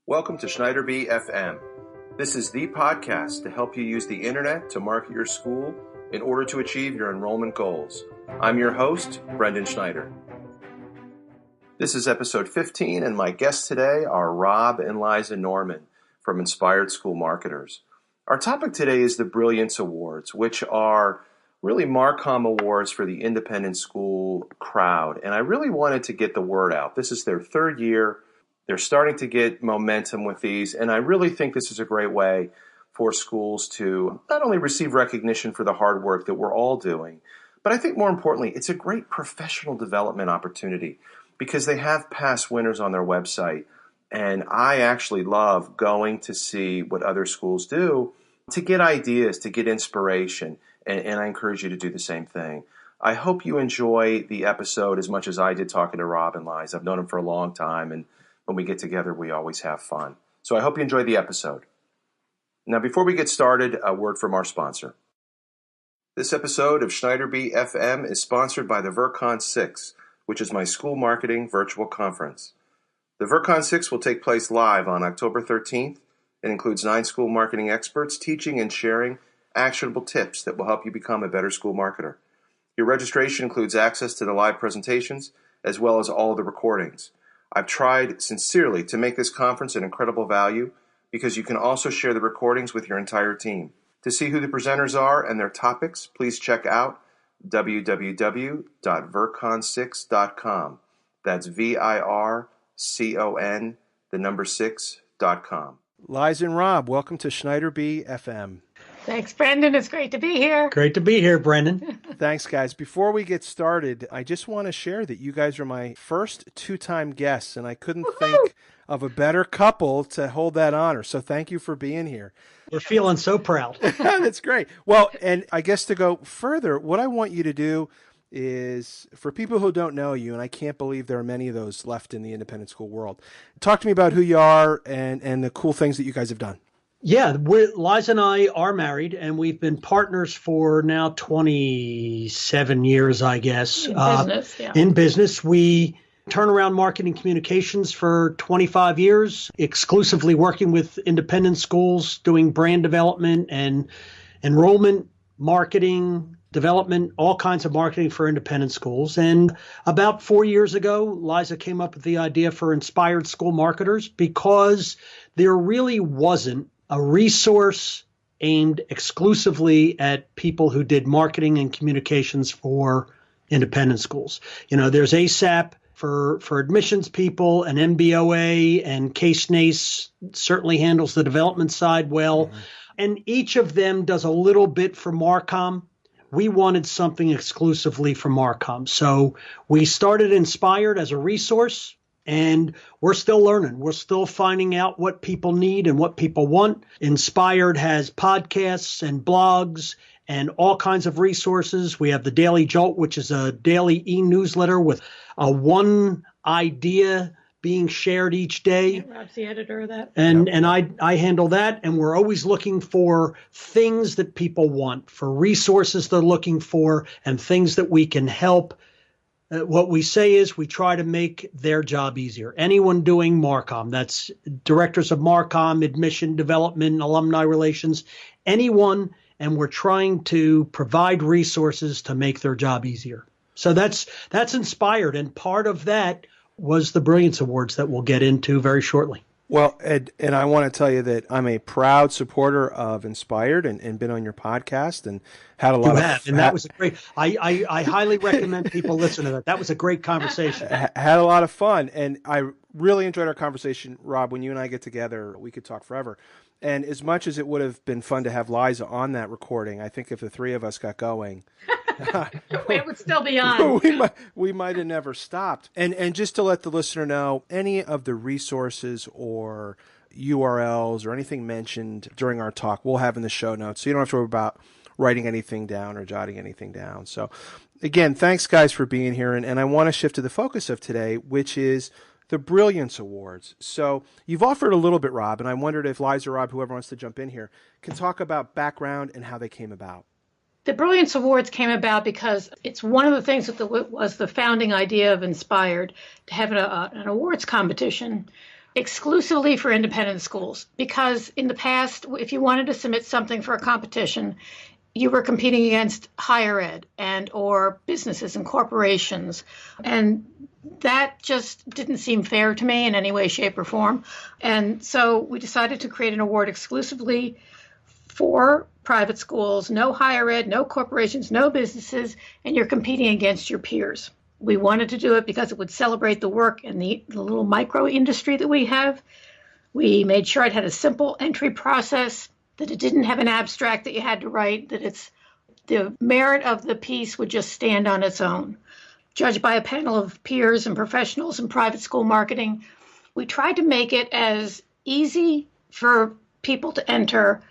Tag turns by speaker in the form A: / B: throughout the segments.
A: Welcome to SchneiderB FM. This is the podcast to help you use the internet to market your school in order to achieve your enrollment goals. I'm your host, Brendan Schneider. This is episode 15, and my guests today are Rob and Liza Norman from Inspired School Marketers. Our topic today is the Brilliance Awards, which are really Marcom awards for the independent school crowd. And I really wanted to get the word out. This is their third year. They're starting to get momentum with these, and I really think this is a great way for schools to not only receive recognition for the hard work that we're all doing, but I think more importantly, it's a great professional development opportunity because they have past winners on their website, and I actually love going to see what other schools do to get ideas, to get inspiration, and I encourage you to do the same thing. I hope you enjoy the episode as much as I did talking to Rob and Liza. I've known them for a long time, and when we get together, we always have fun. So I hope you enjoy the episode. Now, before we get started, a word from our sponsor. This episode of SchneiderB FM is sponsored by the VirCon 6, which is my school marketing virtual conference. The VirCon 6 will take place live on October 13th. It includes 9 school marketing experts teaching and sharing actionable tips that will help you become a better school marketer. Your registration includes access to the live presentations as well as all the recordings. I've tried sincerely to make this conference an incredible value because you can also share the recordings with your entire team. To see who the presenters are and their topics, please check out www.vircon6.com. That's VIRCON, the number 6.com. Liza and Rob, welcome to SchneiderB FM.
B: Thanks, Brendan. It's great to be here.
C: Great to be here, Brendan.
A: Thanks, guys. Before we get started, I just want to share that you guys are my first 2-time guests, and I couldn't think of a better couple to hold that honor. So thank you for being here.
C: We're feeling so proud.
A: That's great. Well, and I guess to go further, what I want you to do is, for people who don't know you, and I can't believe there are many of those left in the independent school world, talk to me about who you are and the cool things that you guys have done.
C: Yeah, Liza and I are married, and we've been partners for now 27 years, I guess. In business, we turn around marketing communications for 25 years, exclusively working with independent schools, doing brand development and enrollment, marketing, development, all kinds of marketing for independent schools. And about 4 years ago, Liza came up with the idea for Inspired School Marketers because there really wasn't a resource aimed exclusively at people who did marketing and communications for independent schools. You know, there's ASAP for admissions people, and MBOA, and K-SNACE certainly handles the development side well. Mm-hmm. And each of them does a little bit for Marcom. We wanted something exclusively for Marcom. So we started Inspired as a resource. And we're still learning. We're still finding out what people need and what people want. Inspired has podcasts and blogs and all kinds of resources. We have the Daily Jolt, which is a daily e-newsletter with one idea being shared each day.
B: Yeah, Rob's the editor of that.
C: And I handle that. And we're always looking for things that people want, for resources they're looking for, and things that we can help. What we say is we try to make their job easier. Anyone doing Marcom, that's directors of Marcom, admission, development, alumni relations, anyone, and we're trying to provide resources to make their job easier. So that's Inspired, and part of that was the Brilliance Awards that we'll get into very shortly.
A: Well, Ed, and I want to tell you that I'm a proud supporter of Inspired and been on your podcast and had a lot
C: and that was a great. I highly recommend people listen to that. That was a great conversation.
A: Had a lot of fun, and I really enjoyed our conversation, Rob. When you and I get together, we could talk forever. And as much as it would have been fun to have Liza on that recording, I think if the three of us got going,
B: it would still be on.
A: we might have never stopped. And just to let the listener know, any of the resources or URLs or anything mentioned during our talk, we'll have in the show notes. So you don't have to worry about writing anything down or jotting anything down. So again, thanks guys for being here. And I want to shift to the focus of today, which is the Brilliance Awards. So you've offered a little bit, Rob, and I wondered if Liza or Rob, whoever wants to jump in here, can talk about background and how they came about.
B: The Brilliance Awards came about because it's one of the things that was the founding idea of Inspired, to have an awards competition exclusively for independent schools, because in the past, if you wanted to submit something for a competition, you were competing against higher ed and or businesses and corporations. And that just didn't seem fair to me in any way, shape, or form. And so we decided to create an award exclusively for private schools, no higher ed, no corporations, no businesses, and you're competing against your peers. We wanted to do it because it would celebrate the work in the little micro industry that we have. We made sure it had a simple entry process, that it didn't have an abstract that you had to write, that the merit of the piece would just stand on its own. Judged by a panel of peers and professionals in private school marketing, we tried to make it as easy for people to enter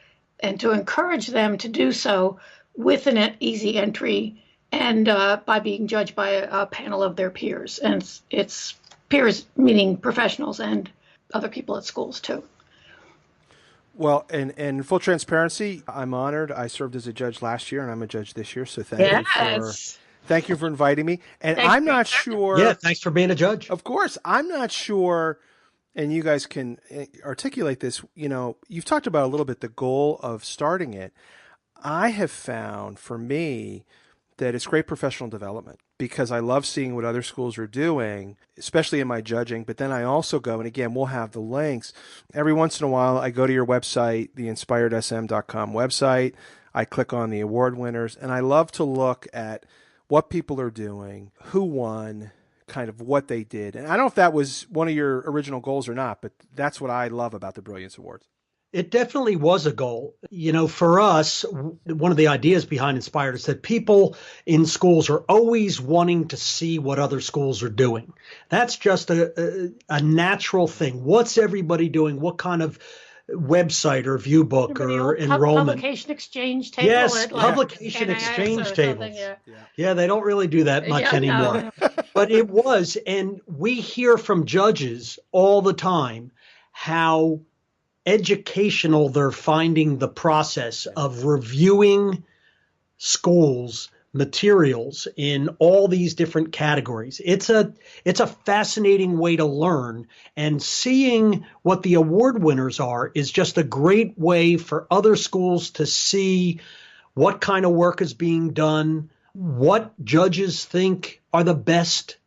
B: and to encourage them to do so with an easy entry and by being judged by a panel of their peers. And it's peers meaning professionals and other people at schools too.
D: Well, and in full transparency, I'm honored. I served as a judge last year, and I'm a judge this year. So thank you for inviting me. And I'm not sure.
C: Yeah, thanks for being a judge.
D: Of course, I'm not sure. And you guys can articulate this. You know, you've talked about a little bit the goal of starting it. I have found for me that it's great professional development because I love seeing what other schools are doing, especially in my judging. But then I also go, and again, we'll have the links. Every once in a while, I go to your website, the inspiredsm.com website. I click on the award winners, and I love to look at what people are doing, who won, kind of what they did. And I don't know if that was one of your original goals or not, but that's what I love about the Brilliance Awards.
C: It definitely was a goal. You know, for us, one of the ideas behind Inspired is that people in schools are always wanting to see what other schools are doing. That's just a natural thing. What's everybody doing? What kind of website or view book or enrollment?
B: Publication exchange table.
C: Yes, publication exchange tables. Yeah, they don't really do that much anymore. No. But it was, and we hear from judges all the time how educational they're finding the process of reviewing schools' materials in all these different categories. It's a fascinating way to learn, and seeing what the award winners are is just a great way for other schools to see what kind of work is being done, what judges think are the best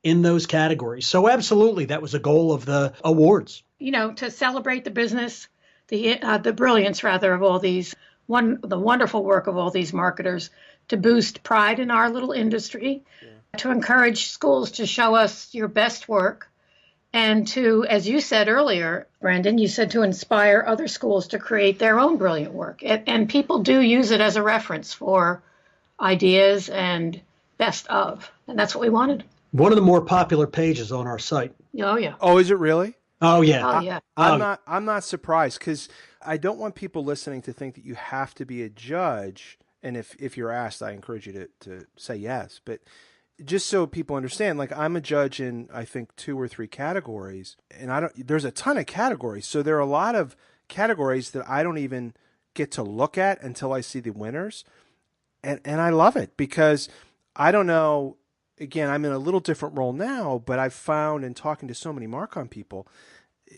C: in those categories. So absolutely, that was a goal of the awards.
B: You know, to celebrate the business, the brilliance rather of all these, the wonderful work of all these marketers, to boost pride in our little industry, to encourage schools to show us your best work, and to, as you said earlier, Brendan, you said to inspire other schools to create their own brilliant work. And people do use it as a reference for ideas and best of, and that's what we wanted.
C: One of the more popular pages on our site.
B: Oh, yeah.
D: Oh, is it really?
C: Oh, yeah.
B: Oh, yeah.
D: I'm not surprised because I don't want people listening to think that you have to be a judge. And if you're asked, I encourage you to say yes. But just so people understand, like I'm a judge in, I think, 2 or 3 categories. And there's a ton of categories. So there are a lot of categories that I don't even get to look at until I see the winners. And I love it because I don't know. Again, I'm in a little different role now, but I've found in talking to so many Marcon people,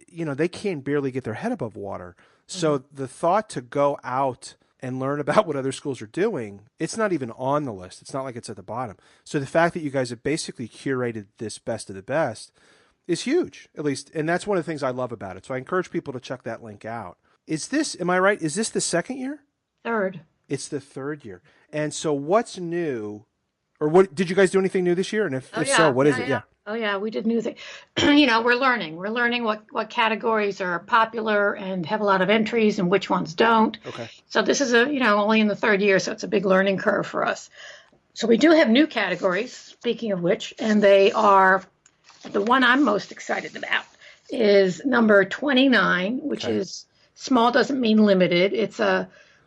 D: you know, they can barely get their head above water. So the thought to go out and learn about what other schools are doing, it's not even on the list. It's not like it's at the bottom. So the fact that you guys have basically curated this best of the best is huge, at least. And that's one of the things I love about it. So I encourage people to check that link out. Am I right? Is this the 2nd year?
B: 3rd.
D: It's the 3rd year. And so what's new? Or what did you guys do anything new this year? And if so, what is it? Yeah.
B: Oh yeah, we did new things. You know, we're learning what categories are popular and have a lot of entries and which ones don't.
D: Okay.
B: So this is only in the 3rd year, so it's a big learning curve for us. So we do have new categories, speaking of which, and they are, the one I'm most excited about is number 29, which is small doesn't mean limited. It's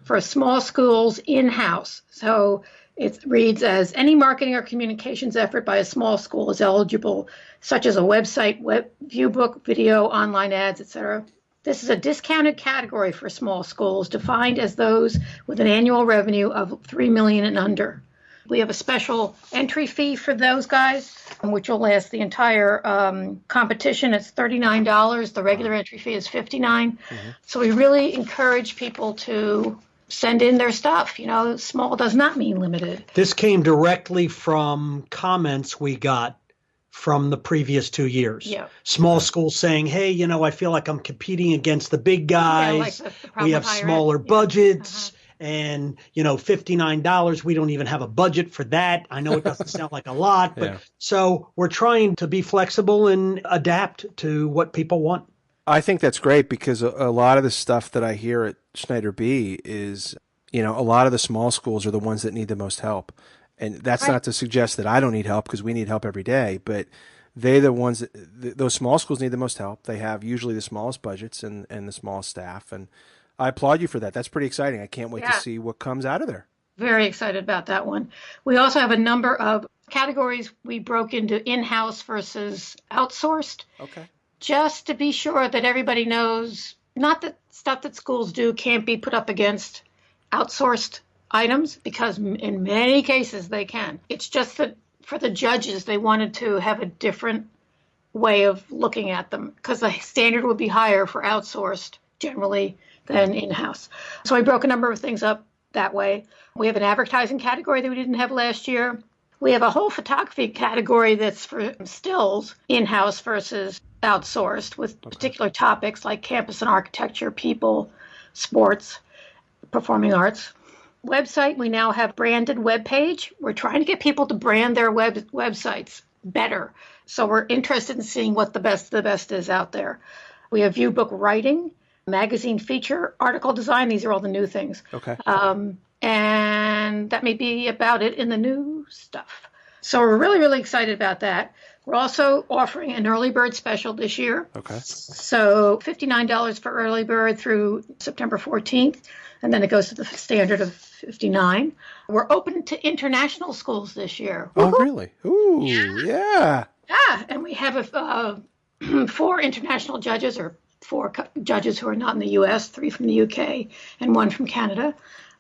B: for small schools in-house. So it reads as any marketing or communications effort by a small school is eligible, such as a website, web view book, video, online ads, etc. This is a discounted category for small schools, defined as those with an annual revenue of $3 million and under. We have a special entry fee for those guys, which will last the entire competition. It's $39. The regular entry fee is $59. So we really encourage people to send in their stuff. Small does not mean limited.
C: This came directly from comments we got from the previous 2 years.
B: Yeah.
C: Small schools saying, hey, I feel like I'm competing against the big guys.
B: Yeah, like
C: we have smaller budgets. And, $59, we don't even have a budget for that. I know it doesn't sound like a lot, but so we're trying to be flexible and adapt to what people want.
D: I think that's great because a lot of the stuff that I hear at SchneiderB is, a lot of the small schools are the ones that need the most help. And that's not to suggest that I don't need help, because we need help every day, but they're the ones those small schools need the most help. They have usually the smallest budgets and the smallest staff. And I applaud you for that. That's pretty exciting. I can't wait to see what comes out of there.
B: Very excited about that one. We also have a number of categories we broke into in-house versus outsourced.
D: Okay.
B: Just to be sure that everybody knows, not that stuff that schools do can't be put up against outsourced items, because in many cases they can. It's just that for the judges, they wanted to have a different way of looking at them, because the standard would be higher for outsourced generally than in-house. So we broke a number of things up that way. We have an advertising category that we didn't have last year. We have a whole photography category that's for stills, in-house versus outsourced, with particular topics like campus and architecture, people, sports, performing arts. Website, we now have branded web page. We're trying to get people to brand their websites better. So we're interested in seeing what the best is out there. We have view book writing, magazine feature, article design. These are all the new things.
D: Okay.
B: And that may be about it in the new stuff. So we're really, really excited about that. We're also offering an early bird special this year.
D: Okay.
B: So $59 for early bird through September 14th. And then it goes to the standard of $59. We're open to international schools this year.
D: Oh, really? Ooh, yeah.
B: Yeah, and we have 4 international judges, or 4 judges who are not in the U.S., 3 from the U.K. and 1 from Canada.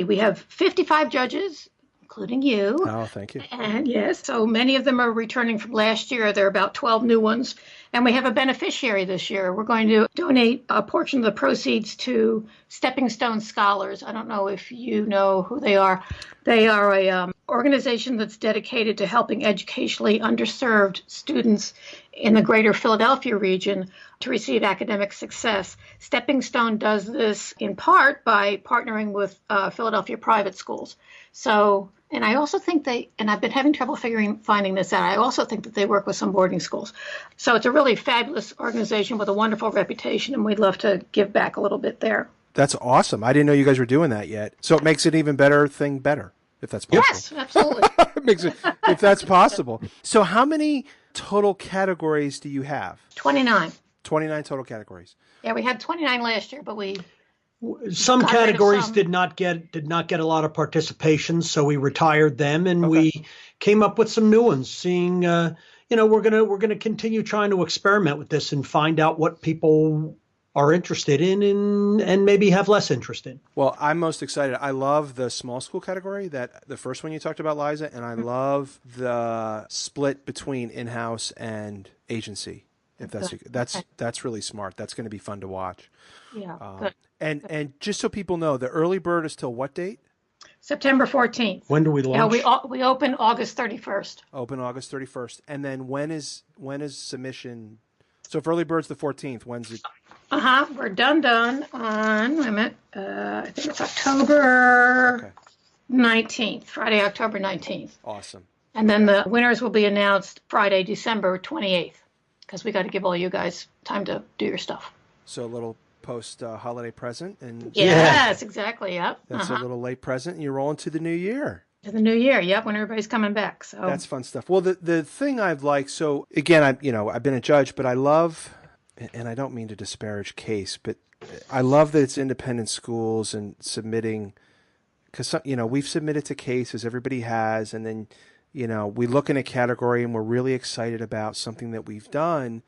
B: We have 55 judges, including you.
D: Oh, thank you.
B: And yes, so many of them are returning from last year. There are about 12 new ones. And we have a beneficiary this year. We're going to donate a portion of the proceeds to Stepping Stone Scholars. I don't know if you know who they are. They are a organization that's dedicated to helping educationally underserved students in the greater Philadelphia region to receive academic success. Stepping Stone does this in part by partnering with Philadelphia private schools. So, and I also think and I've been having trouble finding this out, I also think that they work with some boarding schools. So it's a really fabulous organization with a wonderful reputation, and we'd love to give back a little bit there.
D: That's awesome. I didn't know you guys were doing that yet. So it makes it even better, if that's possible.
B: Yes, absolutely.
D: It makes it, if that's possible. So how many total categories do you have?
B: 29.
D: 29 total categories.
B: Yeah, we had 29 last year, but
C: some categories did not get a lot of participation, so we retired them, and we came up with some new ones. Seeing, we're gonna continue trying to experiment with this and find out what people are interested in and maybe have less interest in.
D: Well, I'm most excited. I love the small school category, that the first one you talked about, Liza, and I love the split between in-house and agency. If that's really smart. That's going to be fun to watch.
B: Yeah.
D: Good. And just so people know, the early bird is till what date?
B: September 14th.
C: When do we launch?
B: We open August 31st.
D: Open August 31st. And then when is submission? So if early bird's the 14th, when's it?
B: We're done on, wait a minute, I think it's October 19th, Friday, October 19th.
D: Awesome.
B: And then the winners will be announced Friday, December 28th, because we got to give all you guys time to do your stuff.
D: So a little post-holiday present. And
B: yes, exactly, yep.
D: That's a little late present, and you're rolling to the new year.
B: To the new year, yep, when everybody's coming back. So
D: that's fun stuff. Well, the thing I've liked, so again, I've been a judge, but I love, and I don't mean to disparage CASE, but I love that it's independent schools and submitting, because we've submitted to CASE, as everybody has, and then we look in a category and we're really excited about something that we've done,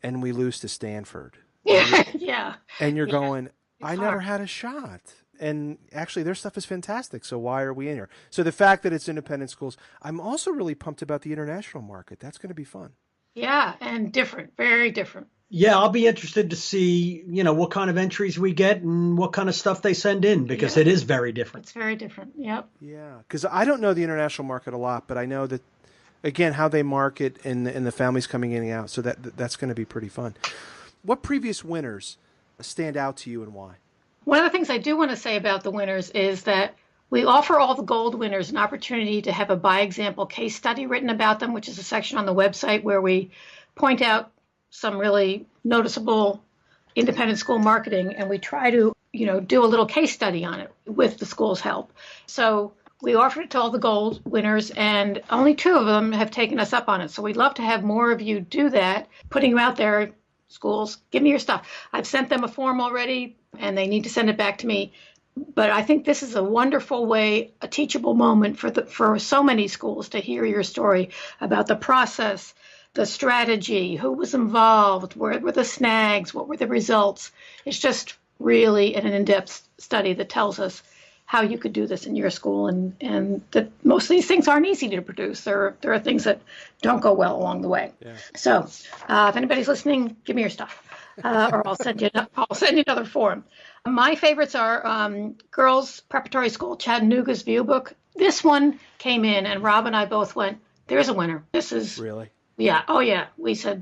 D: and we lose to Stanford.
B: Yeah.
D: And you're going, I never had a shot. And actually, their stuff is fantastic. So why are we in here? So the fact that it's independent schools, I'm also really pumped about the international market. That's going to be fun.
B: Yeah, and different, very different.
C: Yeah, I'll be interested to see, what kind of entries we get and what kind of stuff they send in, because it is very different.
B: It's very different. Yep.
D: Yeah, because I don't know the international market a lot, but I know that, again, how they market and the families coming in and out. So that's going to be pretty fun. What previous winners stand out to you and why?
B: One of the things I do want to say about the winners is that we offer all the gold winners an opportunity to have a by example case study written about them, which is a section on the website where we point out some really noticeable independent school marketing, and we try to, do a little case study on it with the school's help. So we offered it to all the gold winners, and only 2 of them have taken us up on it. So we'd love to have more of you do that, putting you out there, schools, give me your stuff. I've sent them a form already, and they need to send it back to me. But I think this is a wonderful way, a teachable moment for so many schools to hear your story about the process, the strategy, who was involved, where were the snags, what were the results. It's just really an in-depth study that tells us how you could do this in your school, and that most of these things aren't easy to produce. There are things that don't go well along the way. Yeah. So if anybody's listening, give me your stuff, or I'll send you another form. My favorites are Girls Preparatory School Chattanooga's View Book. This one came in, and Rob and I both went, there's a winner. This is
D: really.
B: Yeah. Oh, yeah. We said,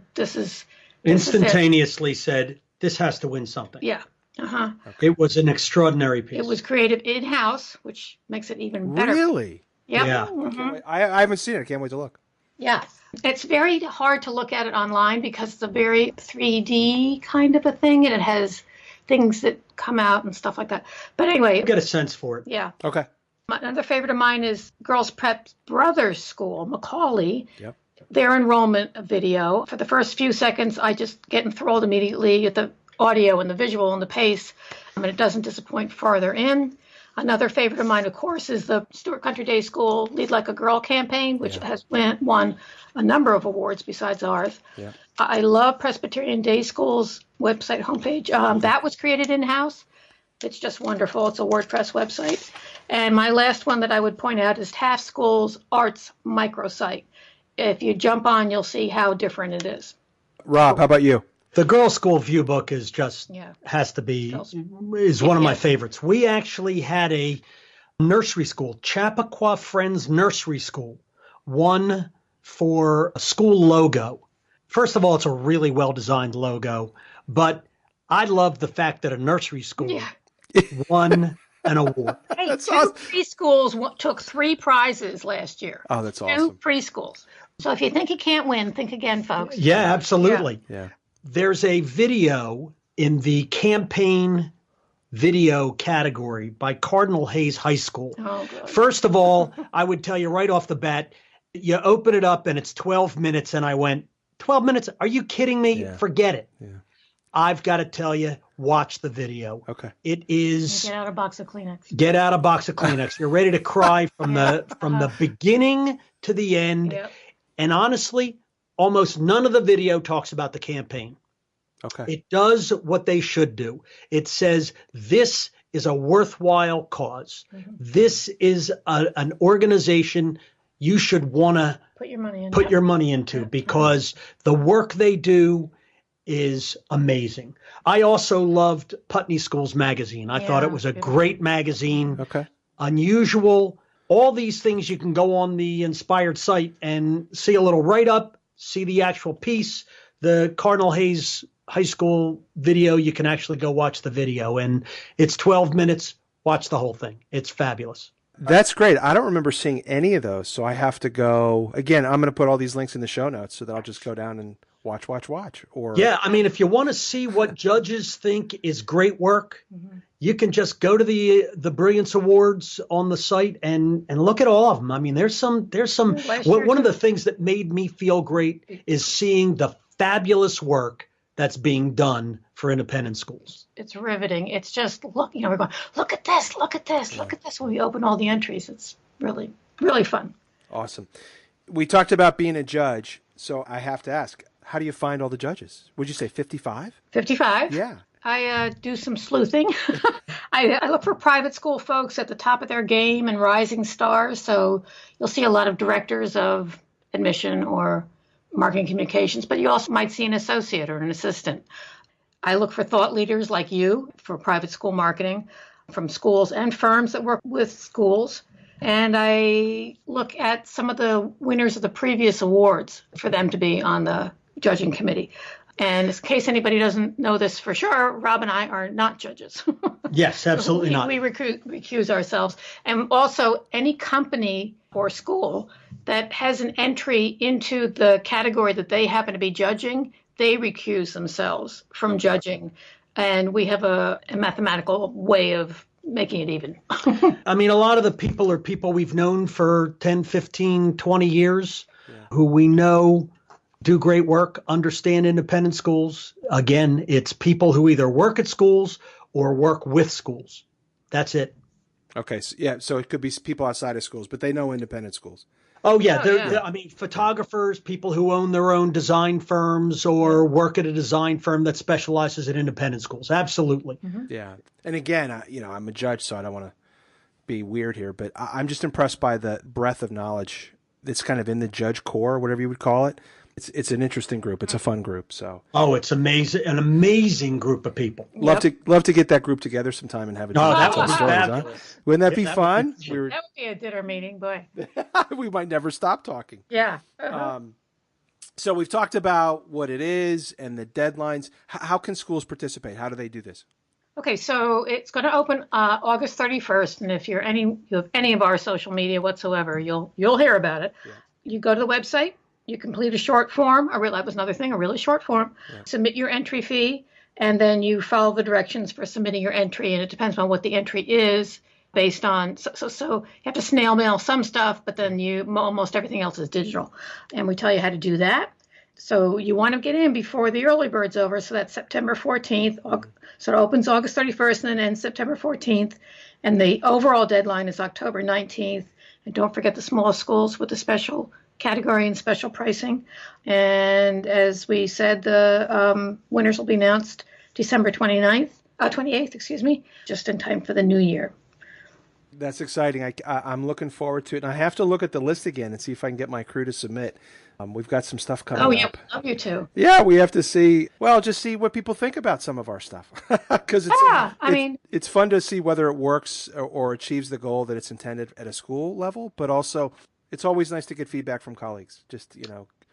C: instantaneously said, this has to win something.
B: Yeah. Uh-huh.
C: Okay. It was an extraordinary piece.
B: It was created in-house, which makes it even better.
D: Really?
B: Yep.
C: Yeah.
B: Mm-hmm.
D: I haven't seen it. I can't wait to look.
B: Yeah. It's very hard to look at it online because it's a very 3D kind of a thing, and it has things that come out and stuff like that. But anyway.
C: Get a sense for it.
B: Yeah.
D: Okay.
B: Another favorite of mine is Girls Prep Brothers School, Macaulay.
D: Yep.
B: Their enrollment video. For the first few seconds, I just get enthralled immediately at the audio and the visual and the pace, and it doesn't disappoint farther in. Another favorite of mine, of course, is the Stewart Country Day School Lead Like a Girl campaign, which has won a number of awards besides ours. Yeah. I love Presbyterian Day School's website homepage. That was created in-house. It's just wonderful. It's a WordPress website. And my last one that I would point out is Taft School's Arts microsite. If you jump on, you'll see how different it is.
D: Rob, how about you?
C: The Girls' School View Book is just, has to be, is one of my favorites. We actually had a nursery school, Chappaqua Friends Nursery School, won for a school logo. First of all, it's a really well-designed logo, but I love the fact that a nursery school won an award.
B: Hey, that's awesome. Preschools took 3 prizes last year.
D: Oh, that's awesome.
B: 2 preschools. So if you think you can't win, think again, folks.
C: Yeah, absolutely.
D: Yeah.
C: There's a video in the campaign video category by Cardinal Hayes High School.
B: Oh, good.
C: First of all, I would tell you right off the bat, you open it up and it's 12 minutes. And I went, 12 minutes? Are you kidding me? Yeah. Forget it. Yeah. I've got to tell you, watch the video.
D: Okay.
C: It is.
B: Get out a box of Kleenex.
C: Get out a box of Kleenex. You're ready to cry from the beginning to the end. Yep. And honestly, almost none of the video talks about the campaign.
D: Okay.
C: It does what they should do. It says this is a worthwhile cause. Mm-hmm. This is an organization you should want to put your money into because the work they do is amazing. I also loved Putney Schools Magazine. I thought it was a great magazine.
D: Okay.
C: Unusual. All these things you can go on the Inspired site and see a little write-up, see the actual piece. The Cardinal Hayes High School video, you can actually go watch the video. And it's 12 minutes. Watch the whole thing. It's fabulous.
D: That's great. I don't remember seeing any of those, so I have to go. Again, I'm going to put all these links in the show notes so that I'll just go down and watch. Or
C: yeah, I mean, if you want to see what judges think is great work, you can just go to the Brilliance Awards on the site and look at all of them. I mean, there's some. One of the things that made me feel great is seeing the fabulous work that's being done for independent schools.
B: It's riveting. It's just we're going, look at this, look at this, look at this when we open all the entries. It's really, really fun.
D: Awesome. We talked about being a judge, so I have to ask, how do you find all the judges? Would you say 55?
B: 55.
D: Yeah.
B: I do some sleuthing. I look for private school folks at the top of their game and rising stars. So you'll see a lot of directors of admission or marketing communications, but you also might see an associate or an assistant. I look for thought leaders like you for private school marketing from schools and firms that work with schools. And I look at some of the winners of the previous awards for them to be on the judging committee. And in case anybody doesn't know this for sure, Rob and I are not judges.
C: Yes, absolutely not.
B: We recuse ourselves. And also, any company or school that has an entry into the category that they happen to be judging, they recuse themselves from judging. And we have a mathematical way of making it even.
C: I mean, a lot of the people are people we've known for 10, 15, 20 years who we know do great work, understand independent schools. Again, it's people who either work at schools or work with schools. That's it.
D: Okay. So it could be people outside of schools, but they know independent schools.
C: Oh, yeah. I mean, photographers, people who own their own design firms or work at a design firm that specializes in independent schools. Absolutely.
B: Mm-hmm.
D: Yeah. And again, I'm a judge, so I don't want to be weird here, but I'm just impressed by the breadth of knowledge that's kind of in the judge core, whatever you would call it. It's an interesting group. It's a fun group. So
C: it's amazing, an amazing group of people.
D: Love to get that group together sometime and have a dinner.
C: That would be
D: fabulous. Huh? Wouldn't that be fun?
B: That would be a dinner meeting, boy.
D: We might never stop talking.
B: Yeah.
D: So we've talked about what it is and the deadlines. How can schools participate? How do they do this?
B: Okay, so it's going to open August 31st, and if you have any of our social media whatsoever, you'll hear about it. Yeah. You go to the website. You complete a short form. That was another thing, a really short form. Yeah. Submit your entry fee, and then you follow the directions for submitting your entry. And it depends on what the entry is based on. So you have to snail mail some stuff, but then almost everything else is digital. And we tell you how to do that. So you want to get in before the early bird's over. So that's September 14th. So it opens August 31st and then ends September 14th. And the overall deadline is October 19th. And don't forget the small schools with the special category and special pricing. And as we said, the winners will be announced December 28th, just in time for the new year.
D: That's exciting. I'm looking forward to it. And I have to look at the list again and see if I can get my crew to submit. We've got some stuff coming up.
B: Oh, yeah, I love you too.
D: Yeah, we have to see what people think about some of our stuff. Because it's fun to see whether it works or achieves the goal that it's intended at a school level, but also it's always nice to get feedback from colleagues. Just,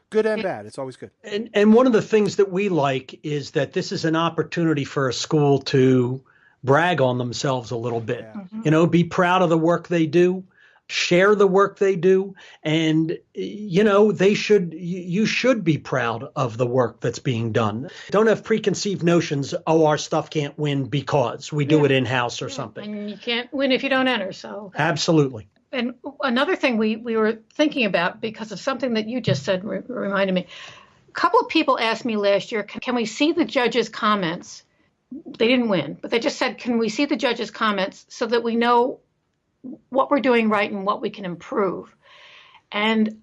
D: good and bad. It's always good.
C: And one of the things that we like is that this is an opportunity for a school to brag on themselves a little bit. Yeah. Mm-hmm. Be proud of the work they do, share the work they do, and you should be proud of the work that's being done. Don't have preconceived notions, our stuff can't win because we do it in-house or something.
B: And you can't win if you don't enter, so.
C: Absolutely.
B: And another thing we were thinking about, because of something that you just said, reminded me. A couple of people asked me last year, can we see the judges' comments? They didn't win, but they just said, can we see the judges' comments so that we know what we're doing right and what we can improve? And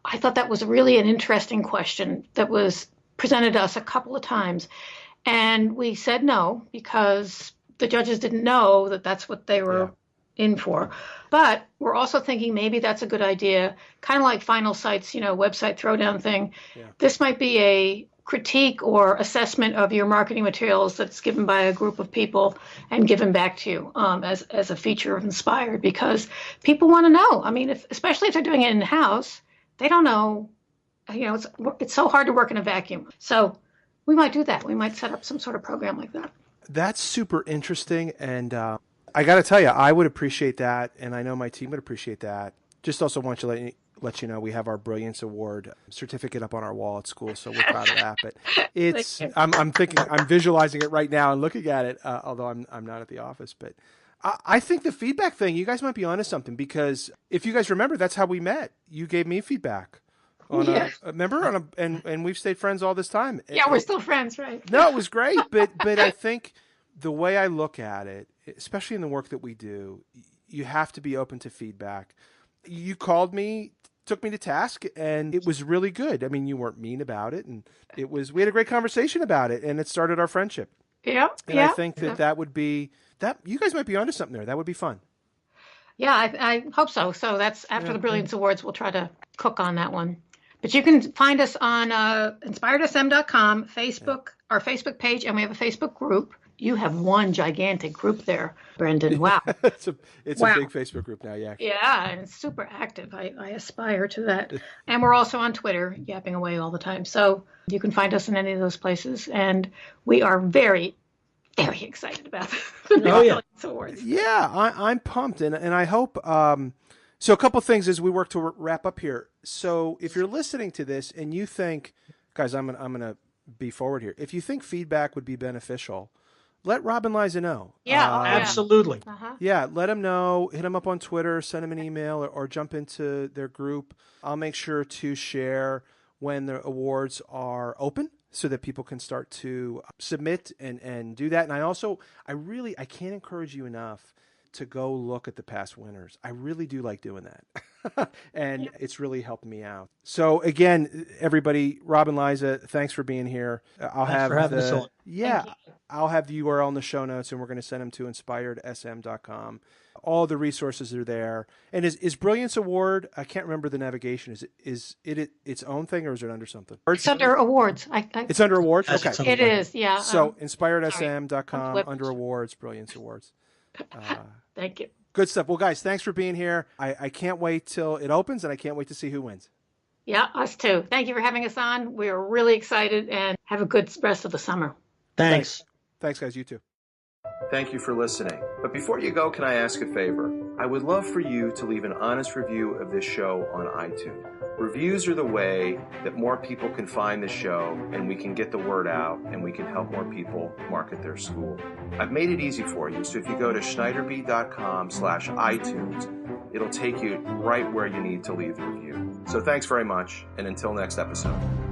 B: I thought that was really an interesting question that was presented to us a couple of times. And we said no, because the judges didn't know that that's what they were in for. But we're also thinking maybe that's a good idea, kind of like Final Sight's, website throwdown thing. Yeah. This might be a critique or assessment of your marketing materials that's given by a group of people and given back to you as a feature of Inspired, because people want to know. I mean, especially if they're doing it in-house, they don't know. It's so hard to work in a vacuum. So we might do that. We might set up some sort of program like that.
D: That's super interesting. And I got to tell you, I would appreciate that. And I know my team would appreciate that. Just also want to let you know we have our Brilliance Award certificate up on our wall at school, so we're proud of that. But it's I'm visualizing it right now and looking at it, although I'm not at the office. But I think the feedback thing, you guys might be onto something, because if you guys remember, that's how we met. You gave me feedback and we've stayed friends all this time.
B: Yeah, we're still friends, right?
D: No, it was great, but I think the way I look at it, especially in the work that we do, you have to be open to feedback. You called me, took me to task, and it was really good. I mean, you weren't mean about it, and we had a great conversation about it, and it started our friendship.
B: Yeah.
D: And I think that would be that you guys might be onto something there. That would be fun.
B: Yeah, I hope so. So that's after the Brilliance Awards, we'll try to cook on that one. But you can find us on inspiredsm.com, Facebook, our Facebook page, and we have a Facebook group. You have one gigantic group there, Brendan. Wow.
D: It's a big Facebook group now, yeah.
B: Yeah, and it's super active. I aspire to that. And we're also on Twitter, yapping away all the time. So you can find us in any of those places. And we are very, very excited about the Brilliance Awards.
D: Yeah, I'm pumped. And I hope... so a couple things as we work to wrap up here. So if you're listening to this and you think, guys, I'm gonna be forward here. If you think feedback would be beneficial, let Rob and Liza know.
C: Yeah, absolutely.
D: Yeah, let them know. Hit them up on Twitter, send them an email, or jump into their group. I'll make sure to share when the awards are open so that people can start to submit and do that. And I can't encourage you enough to go look at the past winners. I really do like doing that. And it's really helped me out. So again, everybody, Rob and Liza, thanks for being here.
C: Thanks for having us on.
D: Yeah, I'll have the URL in the show notes, and we're going to send them to inspiredsm.com. All the resources are there. And is Brilliance Award, I can't remember the navigation. Is it its own thing, or is it under something?
B: It's under awards.
D: It's under awards? Okay.
B: It is, yeah.
D: So inspiredsm.com, under awards, Brilliance Awards.
B: Thank you.
D: Good stuff. Well, guys, thanks for being here. I can't wait till it opens, and I can't wait to see who wins.
B: Yeah, us too. Thank you for having us on. We're really excited, and have a good rest of the summer.
C: Thanks.
D: Thanks, guys. You too.
A: Thank you for listening. But before you go, can I ask a favor? I would love for you to leave an honest review of this show on iTunes. Reviews are the way that more people can find the show, and we can get the word out, and we can help more people market their school. I've made it easy for you, so if you go to SchneiderB.com/iTunes, it'll take you right where you need to leave the review. So thanks very much, and until next episode.